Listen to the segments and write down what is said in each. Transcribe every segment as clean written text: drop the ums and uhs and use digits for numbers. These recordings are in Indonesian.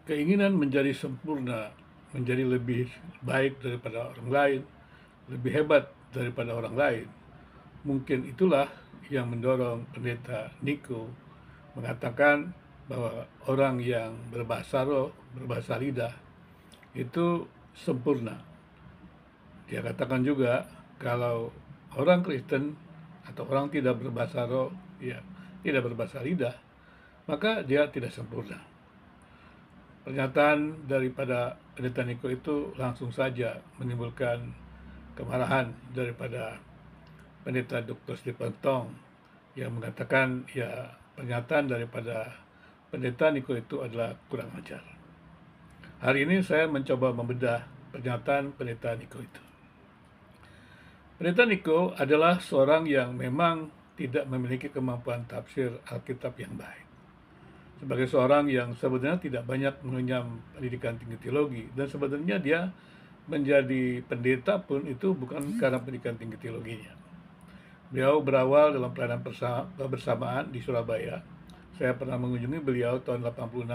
keinginan menjadi sempurna, menjadi lebih baik daripada orang lain, lebih hebat daripada orang lain. Mungkin itulah yang mendorong Pendeta Niko mengatakan bahwa orang yang berbahasa roh, berbahasa lidah itu sempurna. Dia katakan juga kalau orang Kristen atau orang tidak berbahasa roh, ya tidak berbahasa lidah, maka dia tidak sempurna. Pernyataan daripada Pendeta Niko itu langsung saja menimbulkan kemarahan daripada Pendeta Dr. Stephen Tong yang mengatakan ya pernyataan daripada Pendeta Niko itu adalah kurang ajar. Hari ini saya mencoba membedah pernyataan Pendeta Niko itu. Pendeta Niko adalah seorang yang memang tidak memiliki kemampuan tafsir Alkitab yang baik. Sebagai seorang yang sebenarnya tidak banyak mengenyam pendidikan tinggi teologi, dan sebenarnya dia menjadi pendeta pun itu bukan karena pendidikan tinggi teologinya. Beliau berawal dalam pelayanan bersamaan di Surabaya. Saya pernah mengunjungi beliau tahun 86.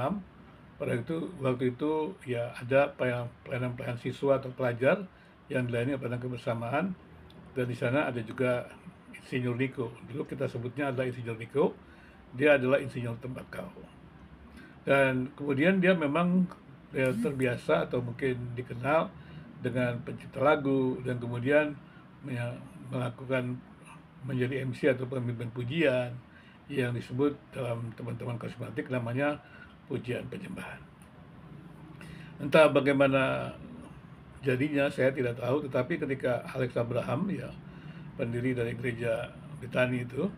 Waktu itu ya ada pelayanan siswa atau pelajar yang dilayani pelayanan kebersamaan, dan di sana ada juga Insinyur Niko. Dulu kita sebutnya adalah Insinyur Niko. Dia adalah insinyur tembakau. Dan kemudian dia memang terbiasa atau mungkin dikenal dengan pencipta lagu, dan kemudian melakukan menjadi MC atau pemimpin pujian yang disebut dalam teman-teman karismatik namanya pujian penyembahan. Entah bagaimana jadinya saya tidak tahu, tetapi ketika Alex Abraham, ya pendiri dari gereja Betani itu,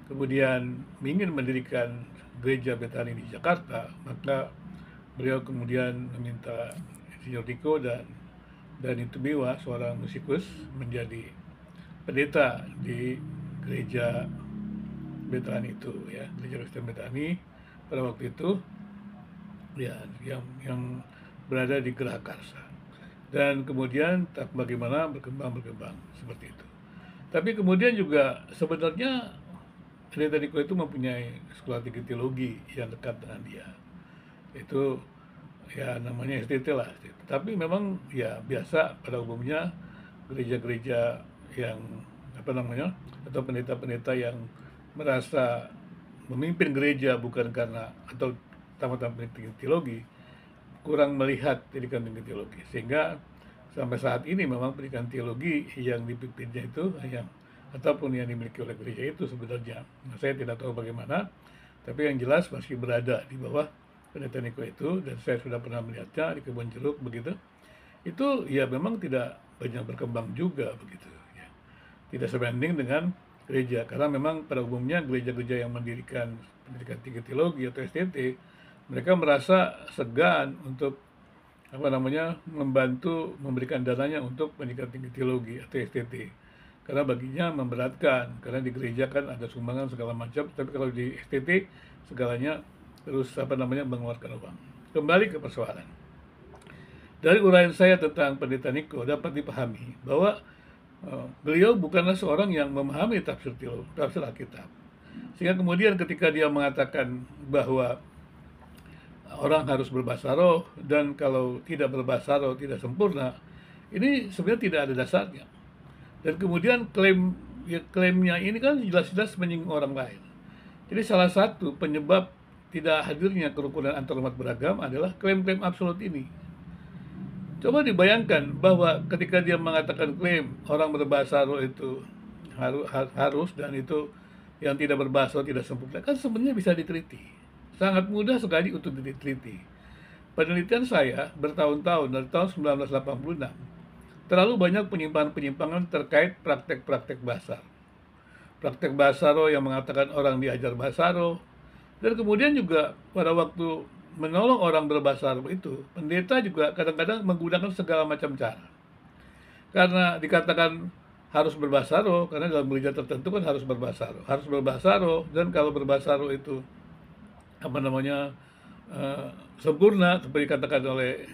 kemudian ingin mendirikan gereja Betani di Jakarta, maka beliau kemudian meminta Insinyur Niko dan itu Tumiwa, seorang musikus, menjadi pendeta di gereja Betani itu, ya gereja Kristen Betani pada waktu itu, ya yang berada di Gerakarsa. Dan kemudian tak bagaimana berkembang seperti itu. Tapi kemudian juga sebenarnya Pendeta Niko itu mempunyai sekolah tinggi teologi yang dekat dengan dia. Itu ya namanya STT lah. Tapi memang ya biasa pada umumnya gereja-gereja yang atau pendeta-pendeta yang merasa memimpin gereja bukan karena atau tamat pendidikan teologi, kurang melihat pendidikan tinggi teologi, sehingga sampai saat ini memang pendidikan teologi yang dipimpinnya itu ataupun yang dimiliki oleh gereja itu sebenarnya, saya tidak tahu bagaimana, tapi yang jelas masih berada di bawah Pendeta Niko itu, dan saya sudah pernah melihatnya di Kebun Jeruk begitu. Itu ya memang tidak banyak berkembang juga begitu ya. Tidak sebanding dengan gereja, karena memang pada umumnya gereja-gereja yang mendirikan pendidikan tinggi teologi atau STT, mereka merasa segan untuk membantu memberikan dananya untuk pendidikan tinggi teologi atau STT, karena baginya memberatkan, karena di gereja kan ada sumbangan segala macam, tapi kalau di STT segalanya terus mengeluarkan uang. Kembali ke persoalan. Dari uraian saya tentang Pendeta Niko dapat dipahami bahwa beliau bukanlah seorang yang memahami tafsir Alkitab. Sehingga kemudian ketika dia mengatakan bahwa orang harus berbahasa roh, dan kalau tidak berbahasa roh tidak sempurna, ini sebenarnya tidak ada dasarnya. Dan kemudian klaimnya ini kan jelas-jelas menyinggung orang lain. Jadi salah satu penyebab tidak hadirnya kerukunan antarumat beragam adalah klaim-klaim absolut ini. Coba dibayangkan bahwa ketika dia mengatakan klaim orang berbahasa roh itu harus dan itu yang tidak berbahasa roh tidak sempurna, kan sebenarnya bisa diteliti. Sangat mudah sekali untuk diteliti. Penelitian saya bertahun-tahun dari tahun 1986, terlalu banyak penyimpangan-penyimpangan terkait praktek-praktek bahasa. Praktek bahasa roh yang mengatakan orang diajar bahasa roh, dan kemudian juga pada waktu menolong orang berbahasa roh itu, pendeta juga kadang-kadang menggunakan segala macam cara. Karena dikatakan harus berbahasa roh, karena dalam gereja tertentu kan harus berbahasa roh, dan kalau berbahasa roh itu sempurna seperti dikatakan oleh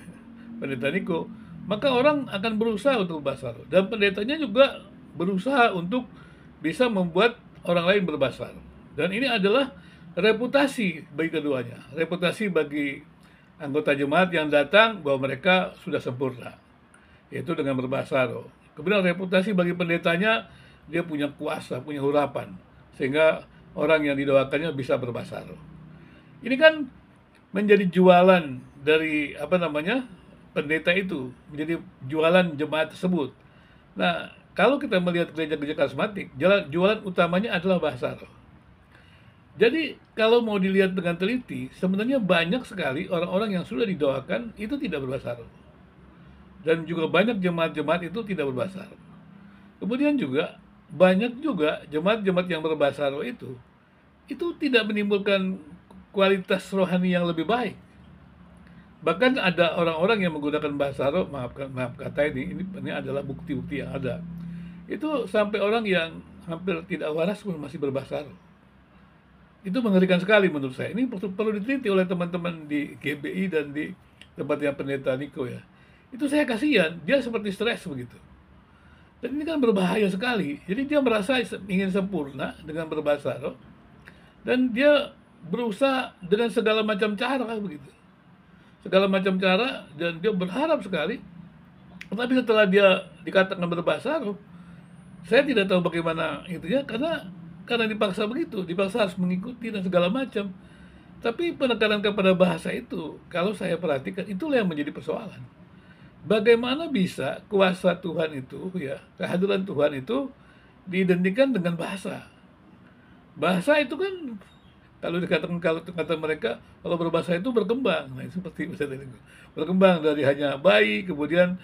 Pendeta Niko, maka orang akan berusaha untuk berbahasa roh, dan pendetanya juga berusaha untuk bisa membuat orang lain berbahasa roh. Dan ini adalah reputasi bagi keduanya, reputasi bagi anggota jemaat yang datang bahwa mereka sudah sempurna, yaitu dengan berbahasa roh. Kemudian reputasi bagi pendetanya, dia punya kuasa, punya hurapan, sehingga orang yang didoakannya bisa berbahasa roh. Ini kan menjadi jualan dari apa namanya pendeta itu, menjadi jualan jemaat tersebut. Nah, kalau kita melihat gereja-gereja karismatik, jualan utamanya adalah bahasa roh. Jadi kalau mau dilihat dengan teliti, sebenarnya banyak sekali orang-orang yang sudah didoakan itu tidak berbahasa roh. Dan juga banyak jemaat-jemaat itu tidak berbahasa roh. Kemudian juga banyak juga jemaat-jemaat yang berbahasa roh itu tidak menimbulkan kualitas rohani yang lebih baik. Bahkan ada orang-orang yang menggunakan bahasa roh, maaf kata ini adalah bukti-bukti yang ada. Itu sampai orang yang hampir tidak waras pun masih berbahasa roh. Itu mengerikan sekali menurut saya. Ini perlu diteliti oleh teman-teman di GBI dan di tempatnya pendeta Niko ya. Itu saya kasihan, dia seperti stres begitu. Dan ini kan berbahaya sekali. Jadi dia merasa ingin sempurna dengan berbahasa roh, dan dia berusaha dengan segala macam cara begitu. Segala macam cara, dan dia berharap sekali. Tetapi setelah dia dikatakan berbahasa roh, saya tidak tahu bagaimana itu ya, karena dipaksa begitu, dipaksa harus mengikuti dan segala macam. Tapi penekanan kepada bahasa itu, kalau saya perhatikan, itulah yang menjadi persoalan. Bagaimana bisa kuasa Tuhan itu, ya, kehadiran Tuhan itu diidentikan dengan bahasa? Bahasa itu kan, kalau dikatakan, kalau kata mereka, kalau berbahasa itu berkembang. Nah, seperti misalnya berkembang dari hanya bayi, kemudian